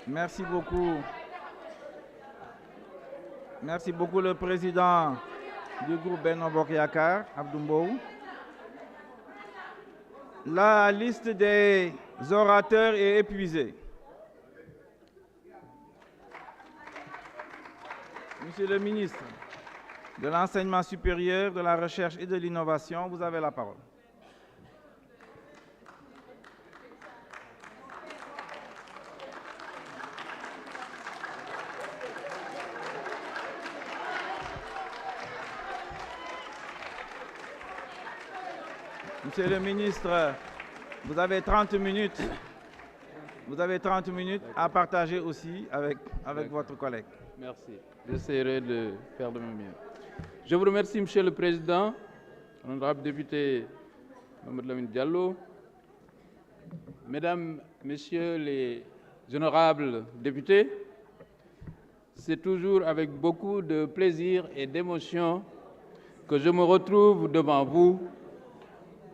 Merci beaucoup. Merci beaucoup le président du groupe Benno Bokk Yakaar, Abdou Mbow. La liste des orateurs est épuisée. Monsieur le ministre de l'Enseignement supérieur, de la Recherche et de l'Innovation, vous avez la parole. Monsieur le ministre, vous avez 30 minutes. Vous avez 30 minutes à partager aussi avec votre collègue. Merci. J'essaierai de faire de mon mieux. Je vous remercie, Monsieur le Président, honorable député Mamadou Lamine Diallo, Mesdames, Messieurs les honorables députés, c'est toujours avec beaucoup de plaisir et d'émotion que je me retrouve devant vous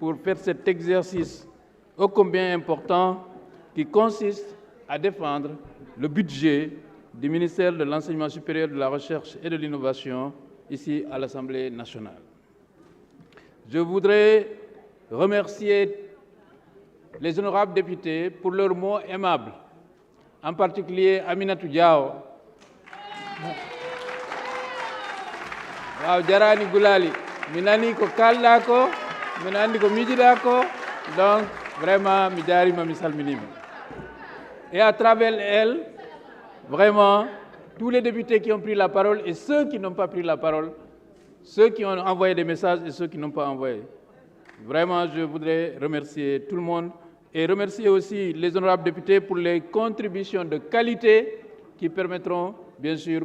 pour faire cet exercice ô combien important qui consiste à défendre le budget du ministère de l'Enseignement supérieur, de la Recherche et de l'Innovation ici à l'Assemblée nationale. Je voudrais remercier les honorables députés pour leurs mots aimables, en particulier Aminatou Diaw. Waaw jarani gulali mi nani ko kalɗa ko mi andi ko miijiɗa ko donc vraiment mi jarima mi salminima et à travers elle vraiment tous les députés qui ont pris la parole et ceux qui n'ont pas pris la parole, ceux qui ont envoyé des messages et ceux qui n'ont pas envoyé. Vraiment, je voudrais remercier tout le monde et remercier aussi les honorables députés pour les contributions de qualité qui permettront, bien sûr,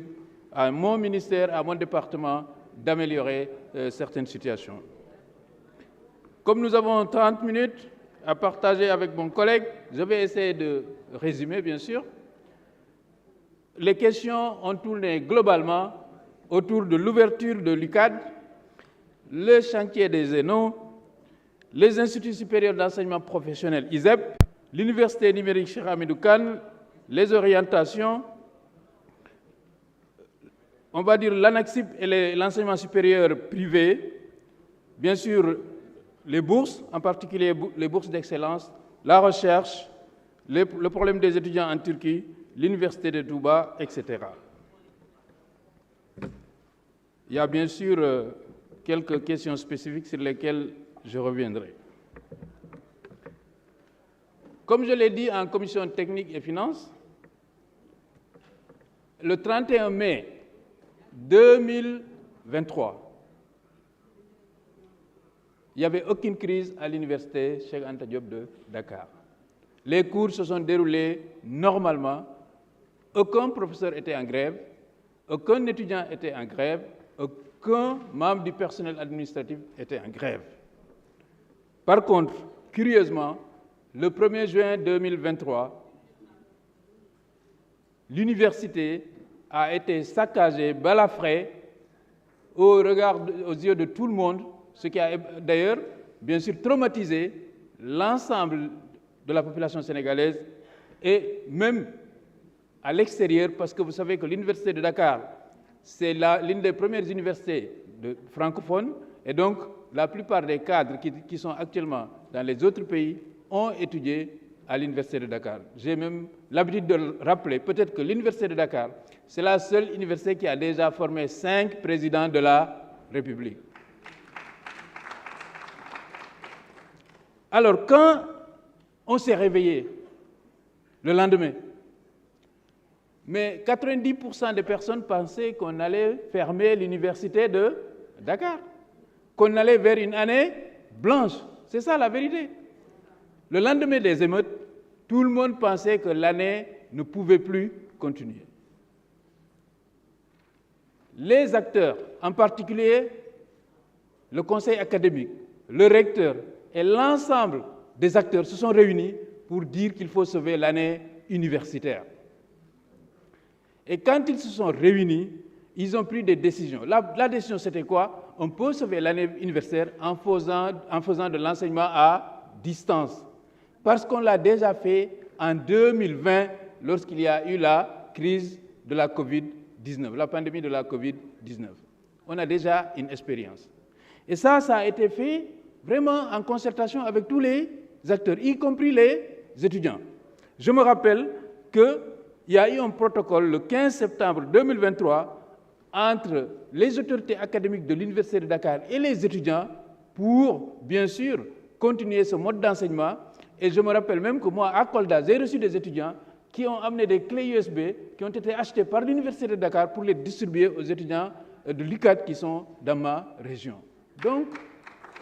à mon ministère, à mon département, d'améliorer certaines situations. Comme nous avons 30 minutes à partager avec mon collègue, je vais essayer de résumer, bien sûr. Les questions ont tourné globalement autour de l'ouverture de l'UCAD, le chantier des ENO, les instituts supérieurs d'enseignement professionnel ISEP, l'université numérique Cheikh Hamidou Kane, les orientations, on va dire l'ANAQ-SIP et l'enseignement supérieur privé, bien sûr les bourses, en particulier les bourses d'excellence, la recherche, le problème des étudiants en Turquie, l'université de Touba, etc. Il y a bien sûr quelques questions spécifiques sur lesquelles je reviendrai. Comme je l'ai dit en commission technique et finances, le 31 mai 2023, il n'y avait aucune crise à l'université Cheikh Anta Diop de Dakar. Les cours se sont déroulés normalement. Aucun professeur était en grève, aucun étudiant était en grève, aucun membre du personnel administratif était en grève. Par contre, curieusement, le 1er juin 2023, l'université a été saccagée, balafrée, aux yeux de tout le monde, ce qui a d'ailleurs, bien sûr, traumatisé l'ensemble de la population sénégalaise et même à l'extérieur, parce que vous savez que l'université de Dakar, c'est l'une des premières universités francophones, et donc la plupart des cadres qui sont actuellement dans les autres pays ont étudié à l'université de Dakar. J'ai même l'habitude de le rappeler, peut-être que l'université de Dakar, c'est la seule université qui a déjà formé 5 présidents de la République. Alors, quand on s'est réveillé le lendemain, mais 90% des personnes pensaient qu'on allait fermer l'université de Dakar, qu'on allait vers une année blanche. C'est ça la vérité. Le lendemain des émeutes, tout le monde pensait que l'année ne pouvait plus continuer. Les acteurs, en particulier le conseil académique, le recteur et l'ensemble des acteurs se sont réunis pour dire qu'il faut sauver l'année universitaire. Et quand ils se sont réunis, ils ont pris des décisions. La décision, c'était quoi? On peut sauver l'année universitaire en faisant de l'enseignement à distance. Parce qu'on l'a déjà fait en 2020 lorsqu'il y a eu la crise de la Covid-19, la pandémie de la Covid-19. On a déjà une expérience. Et ça a été fait vraiment en concertation avec tous les acteurs, y compris les étudiants. Je me rappelle qu'il y a eu un protocole le 15 septembre 2023 entre les autorités académiques de l'Université de Dakar et les étudiants pour, bien sûr, continuer ce mode d'enseignement. Et je me rappelle même que moi, à Kolda, j'ai reçu des étudiants qui ont amené des clés USB qui ont été achetées par l'Université de Dakar pour les distribuer aux étudiants de l'UCAD qui sont dans ma région. Donc,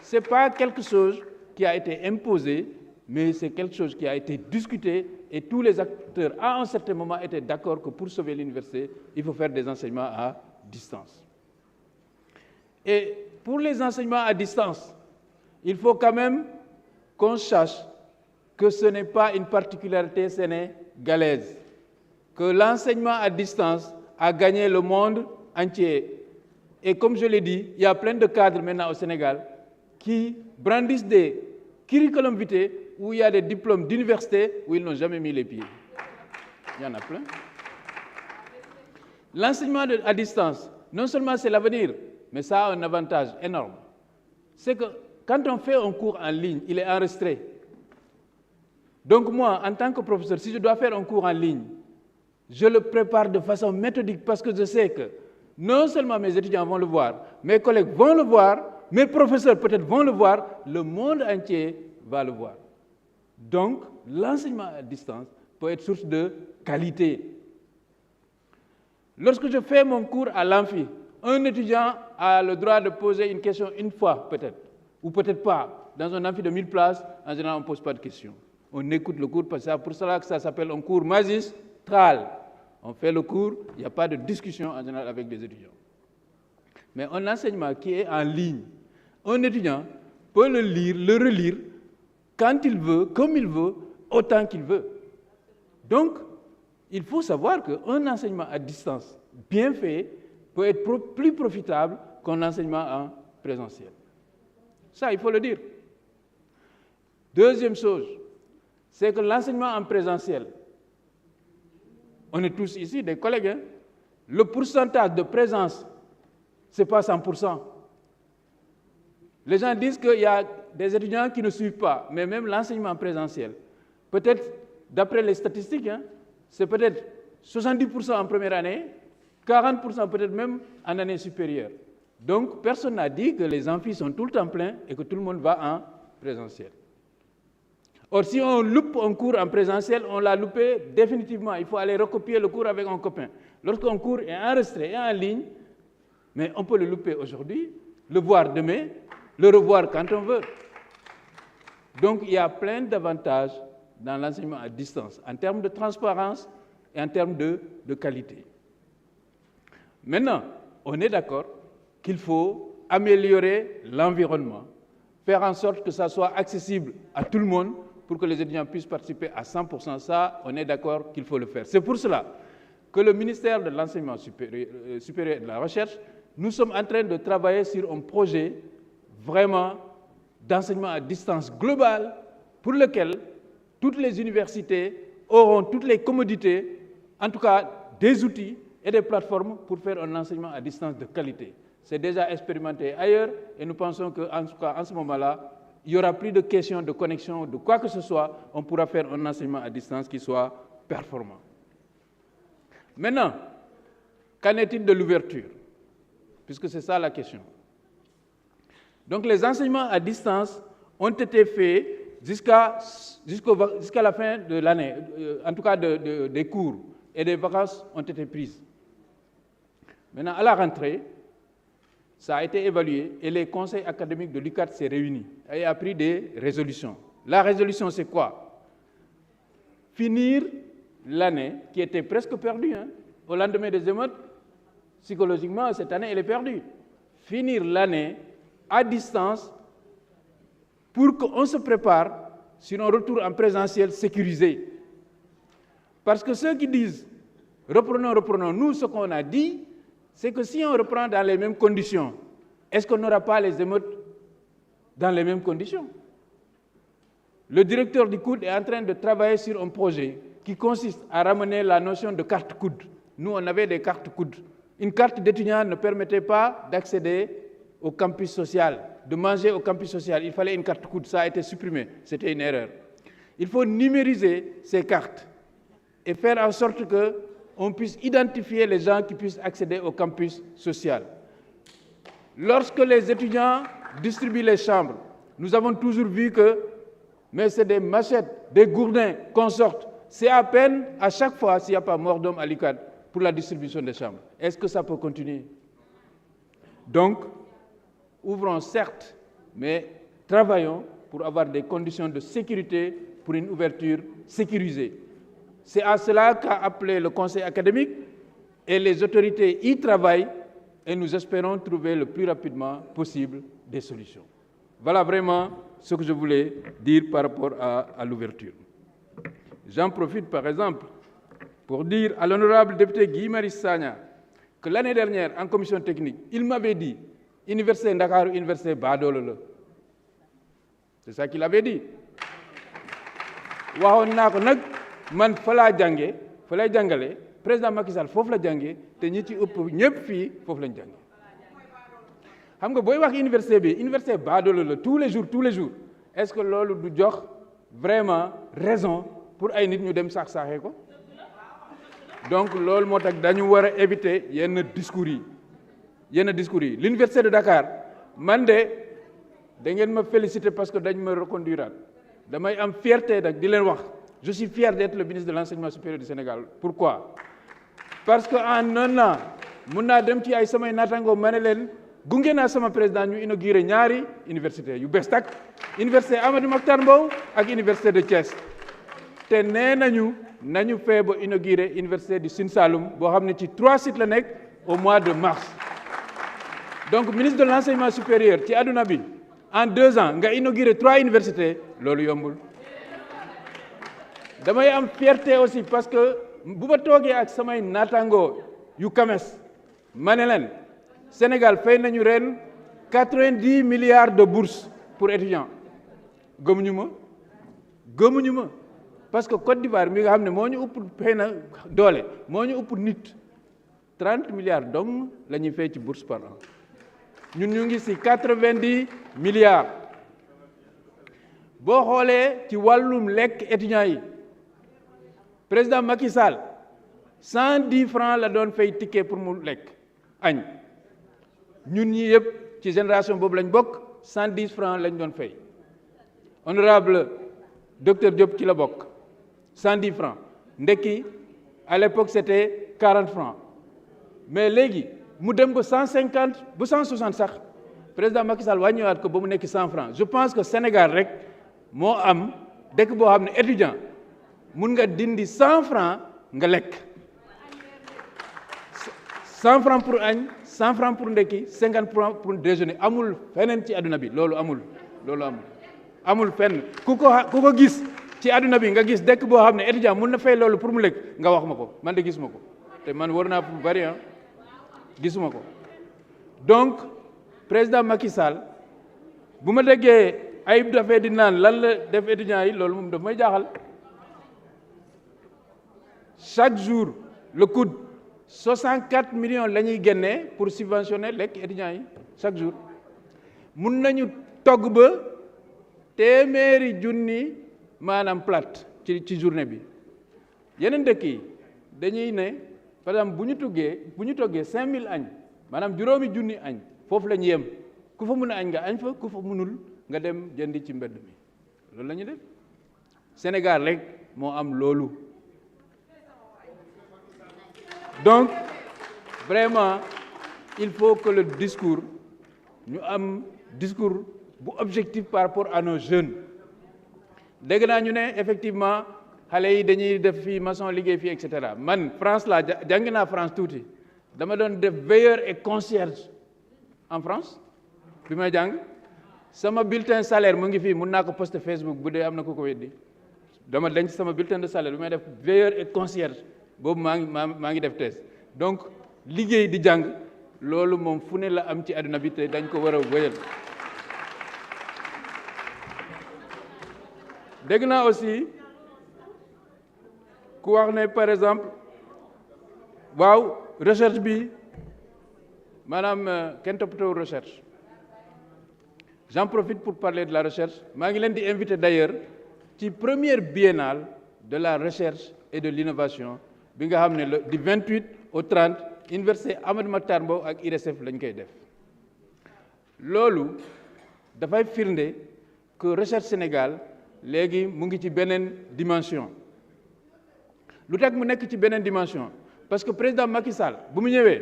ce n'est pas quelque chose qui a été imposé, mais c'est quelque chose qui a été discuté et tous les acteurs, à un certain moment, étaient d'accord que pour sauver l'université, il faut faire des enseignements à distance. Et pour les enseignements à distance, il faut quand même qu'on sache que ce n'est pas une particularité sénégalaise, que l'enseignement à distance a gagné le monde entier. Et comme je l'ai dit, il y a plein de cadres maintenant au Sénégal qui brandissent des curriculum vitae où il y a des diplômes d'université où ils n'ont jamais mis les pieds. Il y en a plein. L'enseignement à distance, non seulement c'est l'avenir, mais ça a un avantage énorme. C'est que quand on fait un cours en ligne, il est enregistré. Donc moi, en tant que professeur, si je dois faire un cours en ligne, je le prépare de façon méthodique parce que je sais que non seulement mes étudiants vont le voir, mes collègues vont le voir, mes professeurs peut-être vont le voir, le monde entier va le voir. Donc, l'enseignement à distance peut être source de qualité. Lorsque je fais mon cours à l'amphi, un étudiant a le droit de poser une question une fois peut-être, ou peut-être pas. Dans un amphi de 1000 places, en général, on ne pose pas de questions. On écoute le cours, parce que c'est pour cela que ça s'appelle un cours magistral. On fait le cours, il n'y a pas de discussion en général avec les étudiants. Mais un enseignement qui est en ligne, un étudiant peut le lire, le relire, quand il veut, comme il veut, autant qu'il veut. Donc, il faut savoir qu'un enseignement à distance bien fait peut être plus profitable qu'un enseignement en présentiel. Ça, il faut le dire. Deuxième chose, c'est que l'enseignement en présentiel, on est tous ici des collègues, hein? Le pourcentage de présence, ce n'est pas 100%. Les gens disent qu'il y a des étudiants qui ne suivent pas, mais même l'enseignement présentiel, peut-être, d'après les statistiques, hein, c'est peut-être 70% en première année, 40% peut-être même en année supérieure. Donc, personne n'a dit que les amphis sont tout le temps pleins et que tout le monde va en présentiel. Or, si on loupe un cours en présentiel, on l'a loupé définitivement. Il faut aller recopier le cours avec un copain. Lorsqu'un cours est enregistré et en ligne, mais on peut le louper aujourd'hui, le voir demain, le revoir quand on veut. Donc, il y a plein d'avantages dans l'enseignement à distance, en termes de transparence et en termes de qualité. Maintenant, on est d'accord qu'il faut améliorer l'environnement, faire en sorte que ça soit accessible à tout le monde pour que les étudiants puissent participer à 100%. Ça, on est d'accord qu'il faut le faire. C'est pour cela que le ministère de l'Enseignement supérieur et de la Recherche, nous sommes en train de travailler sur un projet vraiment d'enseignement à distance global pour lequel toutes les universités auront toutes les commodités, en tout cas des outils et des plateformes pour faire un enseignement à distance de qualité. C'est déjà expérimenté ailleurs et nous pensons qu'en tout cas, en ce moment-là, il n'y aura plus de questions de connexion, de quoi que ce soit, on pourra faire un enseignement à distance qui soit performant. Maintenant, qu'en est-il de l'ouverture? Puisque c'est ça la question. Donc les enseignements à distance ont été faits jusqu'à la fin de l'année, en tout cas des cours, et des vacances ont été prises. Maintenant, à la rentrée, ça a été évalué et les conseils académiques de l'UCAD s'est réunis et a pris des résolutions. La résolution, c'est quoi? Finir l'année qui était presque perdue, hein, au lendemain des émeutes, psychologiquement, cette année, elle est perdue. Finir l'année à distance pour qu'on se prépare sur un retour en présentiel sécurisé. Parce que ceux qui disent « reprenons, nous, ce qu'on a dit », c'est que si on reprend dans les mêmes conditions, est-ce qu'on n'aura pas les émeutes dans les mêmes conditions? Le directeur du COUD est en train de travailler sur un projet qui consiste à ramener la notion de carte coude. Nous, on avait des cartes coudes. Une carte d'étudiant ne permettait pas d'accéder au campus social, de manger au campus social. Il fallait une carte coude, ça a été supprimé. C'était une erreur. Il faut numériser ces cartes et faire en sorte qu'on puisse identifier les gens qui puissent accéder au campus social. Lorsque les étudiants distribuent les chambres, nous avons toujours vu que, mais c'est des machettes, des gourdins qu'on sorte. C'est à peine, à chaque fois, s'il n'y a pas mort d'homme à l'UCAD pour la distribution des chambres. Est-ce que ça peut continuer? Donc, ouvrons certes, mais travaillons pour avoir des conditions de sécurité pour une ouverture sécurisée. C'est à cela qu'a appelé le conseil académique et les autorités y travaillent et nous espérons trouver le plus rapidement possible des solutions. Voilà vraiment ce que je voulais dire par rapport à l'ouverture. J'en profite par exemple pour dire à l'honorable député Guy Marius Sagna que l'année dernière en commission technique, il m'avait dit Université Dakar, Université Badolo. C'est ça qu'il avait dit. waxoon naa ko nag man fa laa jànge fa lay jàngale président Macky Sall foofu la jànge te ñi ci ëpp ñëpp fii foofu lañ jànge xam nga booy wax université bi université baadoolo la tous les jours est-ce que loolu du jox vraiment raison pour ay nit ñu dem saax-saaxee ko donc loolu moo tax dañu war a éviter yenn discours yi l'université de Dakar man de da ngeen ma féliciter parce que dañ ma reconduiraat damay am fierté nag di leen wax je suis fier d'être le ministre de l'enseignement supérieur du Sénégal. Pourquoi? Parce que en un an mun naa dem ci ay samay naataango ma ne leen gunge naa sama président ñu inauguré ñaari université yu bees tak université Amadou Mahtar Mbow ak université de Thiès te nee nañu fee ba inauguré université du Sine Saloum boo xam ne ci 3 sites la nekk au mois de mars. Donc ministre de l'enseignement supérieur ci àdduna bi en 2 ans nga inauguré 3 universités loolu yombul. damay am fierté aussi parce que bu ma toogee ak samay naataango yu CAMES ma ne leen Sénégal fay nañu ren 90 milliards de bourses pour étudiants gëmuñu ma parce que Côte d'Ivoire mi nga xam ne moo ñu ëpp fay na doole moo ñu ëpp nit 30 milliards dong la ñuy fay ci bourse par an ñun ñu ngi ci 90 milliards boo xoolee ci wàllum lekk étudiants yi président Macky Sall 110 francs la doon fay ticket pour mu lekk añ ñun ñi yëpp ci génération boobu lañ bokk 110 francs lañ doon fay honorable docteur Diop ci la bokk 110 francs ndekki à l'époque c'était 40 francs mais léegi mu dem ba 150 ba 160 sax président Macky Sall wàññiwaat ko ba mu nekk 100 francs je pense que Sénégal rek moo am dëkk boo xam ne étudiant mun nga dindi 100 francs nga lekk 100 francs pour añ 100 francs pour ndekki 50 francs pour déjeuner amul feneen ci àdduna bi loolu amul fenn ku ko gis ci àdduna bi nga gis dëkk boo xam ne étudiant mun na fay loolu pour mu lekk nga wax ma ko man de gisuma ko te man war naa pour bari gisuma ko donc président Macky Sall bu ma déggee Ayib Daffé di naan lan la def étudiants yi loolu moom daf may jaaxal chaque jour le COUD 64 millions la ñuy génnee pour subventionner lekk étudiants yi chaque jour mun nañu togg ba téeméeri junni maanaam plate ci journée bi yeneen dëkk yi dañuy ne par exemple bu ñu toggee 5000 añ maanaam juróomi junni añ foofu la ñu yem ku fa mun a añ nga añ fa ku fa munul nga dem jëndi ci mbedd mi loolu la ñu def Sénégal rek moo am loolu donc vraiment il faut que le discours ñu am discours bu objectif par rapport à nos jeunes dégg naa ñu ne effectivement xale yi dañuy def fii maçon liggéey fii et cetera man France laa jàng naa France tuuti dama doon def veilleur et concierge en France bi may jàng sama bulletin salaire mu ngi fii mun naa ko poster Facebook bu dee am na ko weddi dama denc sama bulletin de salaire bi may def veilleur et concierge boobu maa ngi def thèse donc liggéey di jàng loolu moom fu ne la am ci àdduna bi te dañ ko war a wéyal dégg naa aussi ku wax ne par exemple waaw recherche bi maanaam kenn toppatoo recherche. J'en profite pour parler de la recherche. Je suis invité d'ailleurs ci première biennale de la recherche et de l'innovation bi nga xam ne du 28 au 30 université Amadou Mahtar Mbow ak IRESSEF lañ koy def loolu dafay firnde que recherche Sénégal léegi mu ngi ci beneen dimension lu tax mu nekk ci beneen dimension parce que président Macky Sall bu mu ñëwee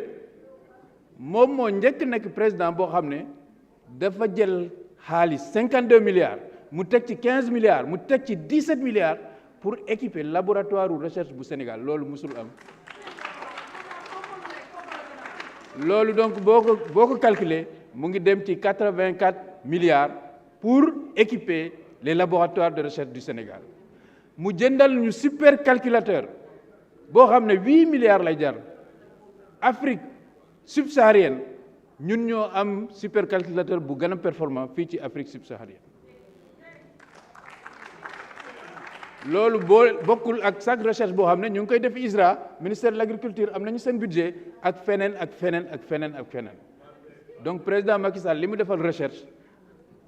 moom moo njëkk nekk président boo xam ne dafa jël xaalis 52 milliards mu teg ci 15 milliards mu teg ci 17 milliards pour équiper laboratoire de recherche bu Sénégal loolu musul am loolu donc boo ko calculer mu ngi dem ci 84 milliards pour équiper les laboratoires de recherche du Sénégal mu jëndal ñu super calculateur boo xam ne 8 milliards lay jar Afrique subsaharienne ñun ñoo am supercalculateur bu gën a performant fii ci Afrique subsaharienne loolu bokkul ak chaque recherche boo xam ne ñu ngi koy def ISRA ministère de l'agriculture am nañu seen budget ak feneen ak feneen ak feneen ak feneen donc président Macky Sall li mu defal recherche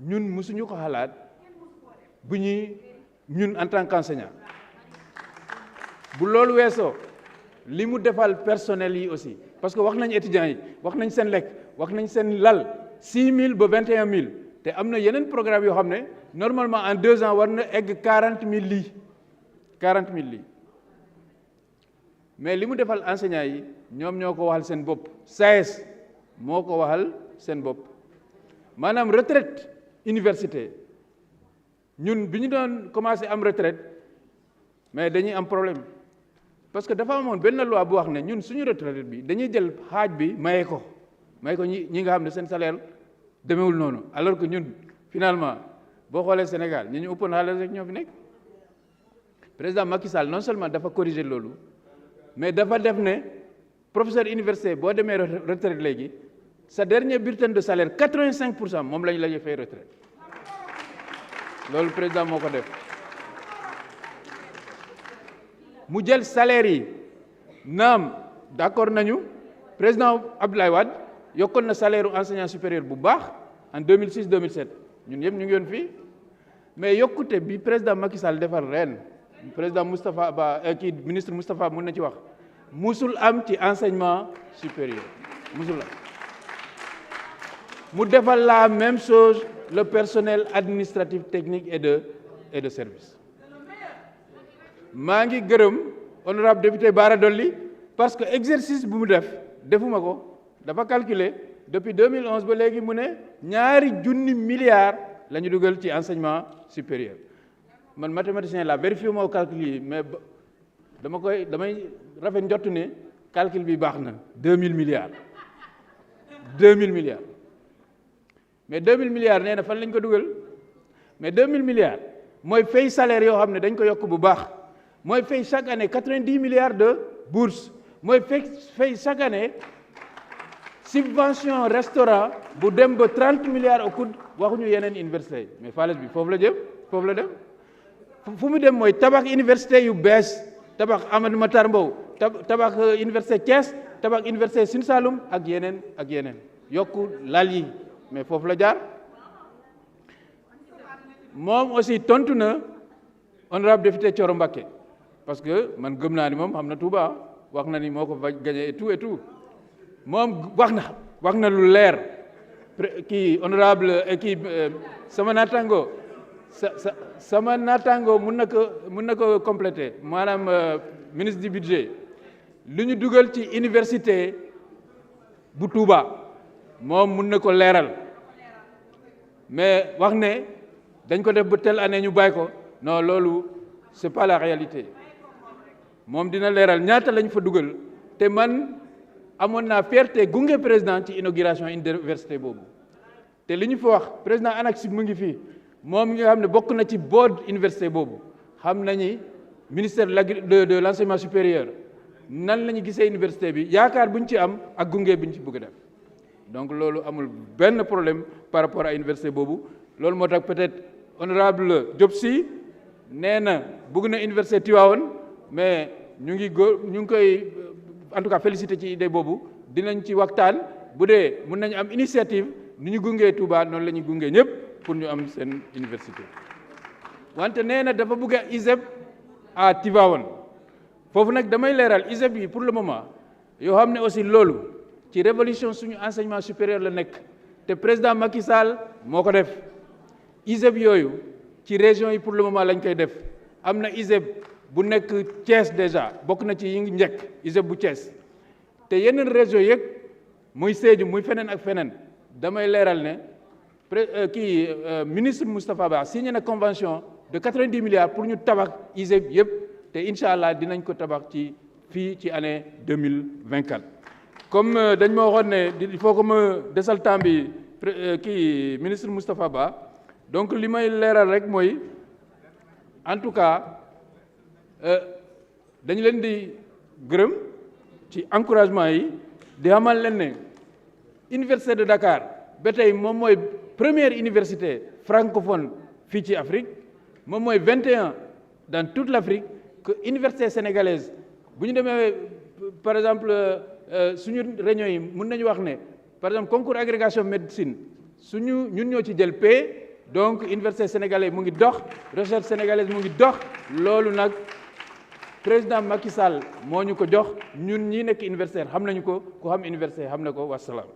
ñun mësuñu ko xalaat bu ñun en tant qu'enseignant bu loolu weesoo li mu defal personnel yi aussi parce que wax nañ étudiants yi wax nañ seen lekk wax nañ seen lal 6 000 ba 21 000 te am na yeneen programme yoo xam ne normalement en 2 ans war na egg 40 000 lits 40 000 lits mais li mu defal enseignants yi ñoom ñoo ko waxal seen bopp SAES moo ko waxal seen bopp maanaam retraite université ñun bi ñu doon commencé am retraite mais dañuy am problème parce que dafa amoon benn loi bu wax ne ñun suñu retraite bi dañuy jël xaaj bi maye ko ñi nga xam ne seen salaire demewul noonu alors que ñun finalement boo xoolee Sénégal ñu ëppoon xaalis rek ñoo fi nekk président Macky Sall non seulement dafa corriger loolu mais dafa def ne professeur université boo demee retraite léegi sa dernier bulletin de salaire 85% moom lañ la fay retraite loolu président moo ko def mu jël salaire yi naam d'accord nañu président Abdoulaye Wade yokkoon na salaire enseignant supérieur bu baax en 2006 2007 ñun yëpp ñu ngi yoon fii mais yokkute bi président Macky Sall defar ren président Moustapha Ba ministre Moustapha mën na ci wax musul am ci enseignement supérieur musul am mu defal la même chose le personnel administratif technique et de service maa ngi gërëm honorable député Bara Dolly parce que exercice bu mu defuma ko dafa calculer depuis 2011 ba léegi mu ne 2 milliards la ñu dugal ci enseignement supérieur man mathématicien la vérifié moo calcul yi mais damay rafet njott ne calcul bi baax na 2000 milliards mais 2000 milliards nee na fan lañ ko dugal mais 2000 milliards mooy fay salaire yoo xam ne dañ ko yokk bu baax mooy fay chaque année 90 milliards de bourses mooy fay chaque année subvention restaurant bu dem ba 30 milliards au coude waxuñu yeneen université yi mais xaalis bi foofu la dem fu mu dem mooy tabax université yu bees tabax Amadou Mahtar Mbow tabax université Thiès tabax université Sine Saloum ak yeneen yokku lal yi mais foofu la jaar moom aussi tontu na honorable député Thioro Mbacké parce que man gëm naa ni moom xam na Touba wax na ni moo ko gagné et tout moom wax na lu leer kii honorable sama naataango sama naataango mun na ko compléter maanaam ministre du budget lu ñu dugal ci université bu Touba moom mun na ko leeral mais wax ne dañ ko def ba telle année ñu bàyyi ko non loolu c'est pas la réalité moom dina leeral ñaata lañ fa dugal te man amoon naa fierté gunge président ci inauguration université boobu te li ñu fa wax président ANAQ mu ngi fii moom nga xam ne bokk na ci board université boobu xam nañu ministère de l'enseignement supérieur nan la ñu gisee université bi yaakaar bu ñu ci am ak gunge bi ñu ci bëgg a def donc loolu amul benn problème par rapport à université boobu loolu moo tax peut-être honorable Diop Sy nee na bëgg na université Tivaouane mais ñu ngi koy en tout cas félicité ci idée boobu dinañ ci waxtaan bu dee mun nañu am initiative ni ñu gungee Touba noonu la ñuy gungee ñëpp pour ñu am seen université wante nee na dafa bëgg a ISEP à Tivaouane foofu nag damay leeral ISEP yi pour le moment yoo xam ne aussi loolu ci révolution suñu enseignement supérieur la nekk te président Macky Sall moo ko def ISEP yooyu ci région yi pour le moment lañ koy def am na ISEP bu nekk Thiès déjà bokk na ci yi ngi njëkk ISEP bu Thiès te yeneen région yëpp muy Sédhiou muy feneen ak feneen damay leeral ne ministre Moustapha Ba signé na convention de 90 milliards pour ñu tabax ISEP yëpp te incha allah dinañ ko tabax ci fii ci année 2024. comme dañ ma waxoon ne il faut que ma desal temps bi ministre Moustapha Ba donc li may leeral rek mooy en tout cas dañu leen di gërëm ci encouragement yi di xamal leen ne université de Dakar ba tey moom mooy première université francophone fii ci Afrique moom mooy 21 dans toute l'Afrique que université sénégalaise bu ñu demee par exemple suñu réunion yi mun nañu wax ne par exemple concours agrégation médecine ñun ñoo ci jël paie donc université sénégalaise mu ngi dox recherche sénégalaise mu ngi dox loolu nag président Macky Sall moo ñu ko jox ñun ñi nekk universitaire xam nañu ko ku xam université xam na ko wasalaam.